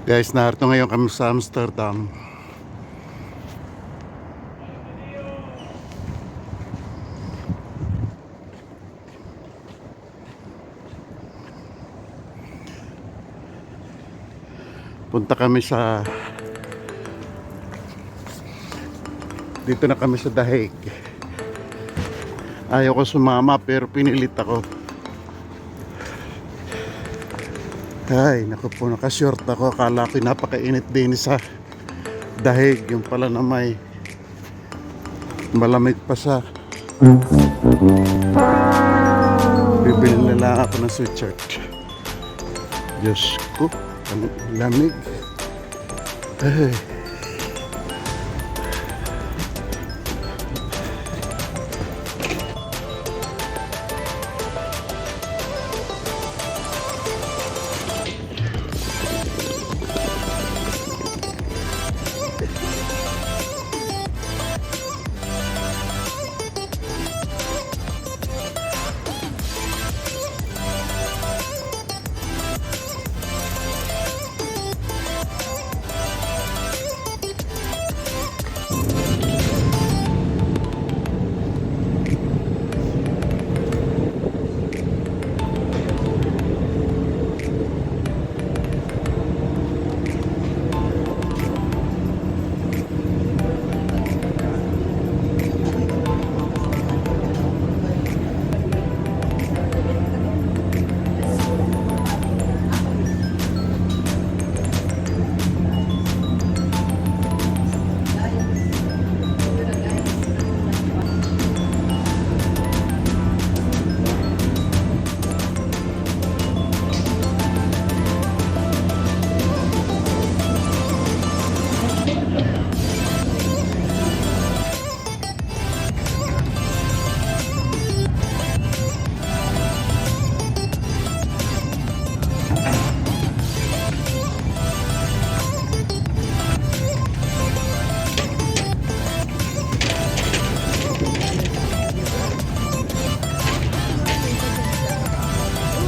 Guys, narito ngayon kami sa Amsterdam. Punta kami sa... Dito na kami sa The Hague. Ayaw ko sumama pero pinilit ako. Ay, naku po, nakashort ako. Akala ko napakainit din sa The Hague. Yung pala na may malamig pa sa... Bibili na lang ako ng sweatshirt. Diyos ko, ang lamig. Ay.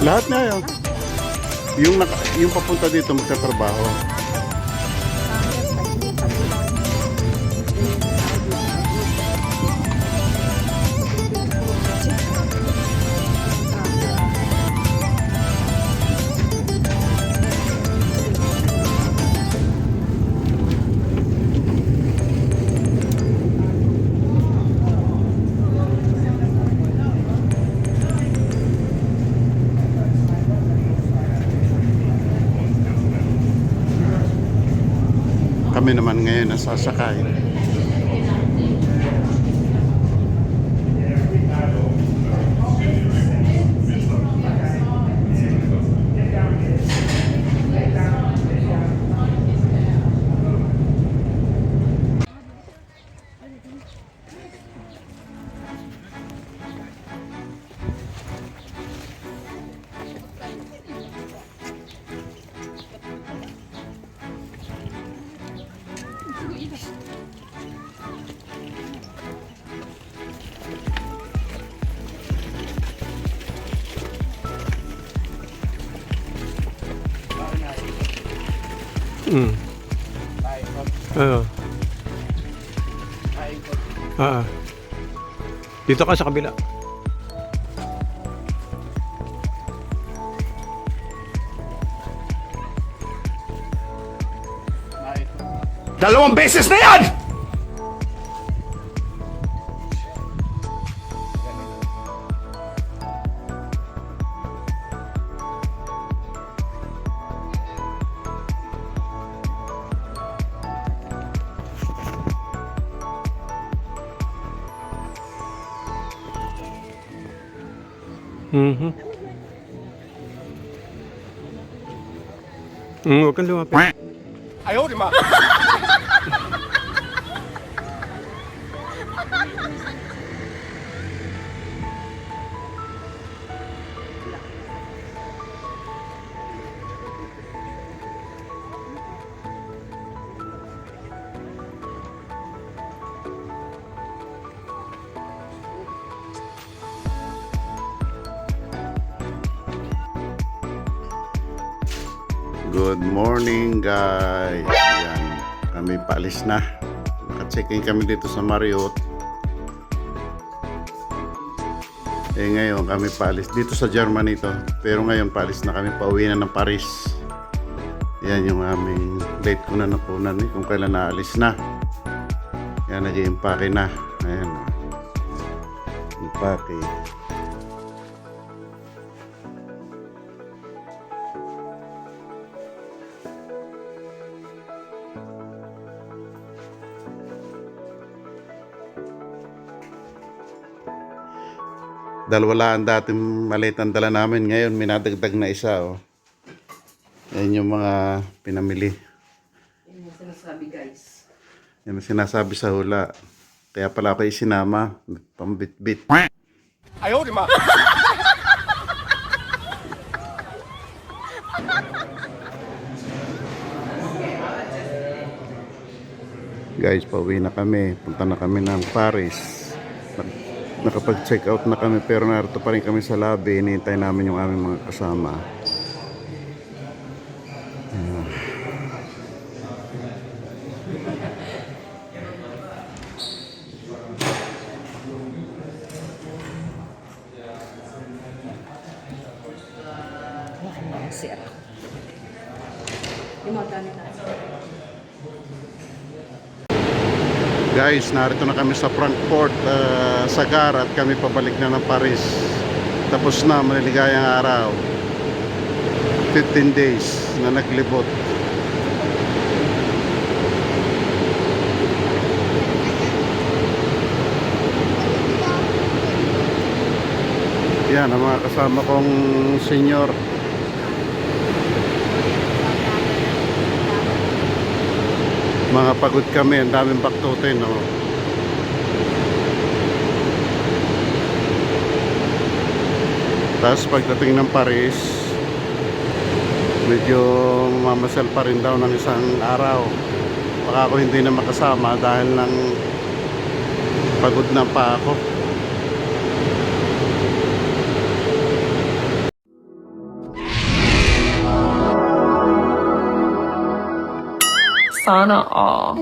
Lahat na yun. Yung papunta dito magtatrabaho. Kami naman ngayon nasasakay. Oo. Dito ka sa kabila. Dalawang beses na yan! Huwag kang lumapit. Ayaw, di ba? Good morning guys. Yan, kami paalis na. Naka-check-in kami dito sa Marriott. Ngayon kami paalis dito sa Germany to. Pero ngayon paalis na kami, pauwi na ng Paris. Yan yung aming date ko na napunan kung kailan naalis na. Yan, nag-i-impake na. Ayan. Impake. Dalawa lang dating maliit ang dala namin. Ngayon, minadagdag na isa. Oh. Yan yung mga pinamili. Yan yung sinasabi, guys. Yan ang sinasabi sa hula. Kaya pala ako isinama. Pambit-bit. Ayaw, di ma. Guys, pauwi na kami. Punta na kami ng Paris. Nakapag-check out na kami pero narito pa rin kami sa lobby. Hinihintay namin yung aming mga kasama. Sir. Yung mga gamit natin. Guys, narito na kami sa Frankfurt, Sagar at kami pabalik na ng Paris. Tapos na, maliligayang araw. 15 days na naglibot. Yan, ang mga kasama kong senior. Mga pagod kami, ang daming baktutin, no? Tapos pagdating ng Paris, medyo mamasal pa rin daw ng isang araw. Baka ako hindi na makasama dahil lang pagod na pa ako. Sana all.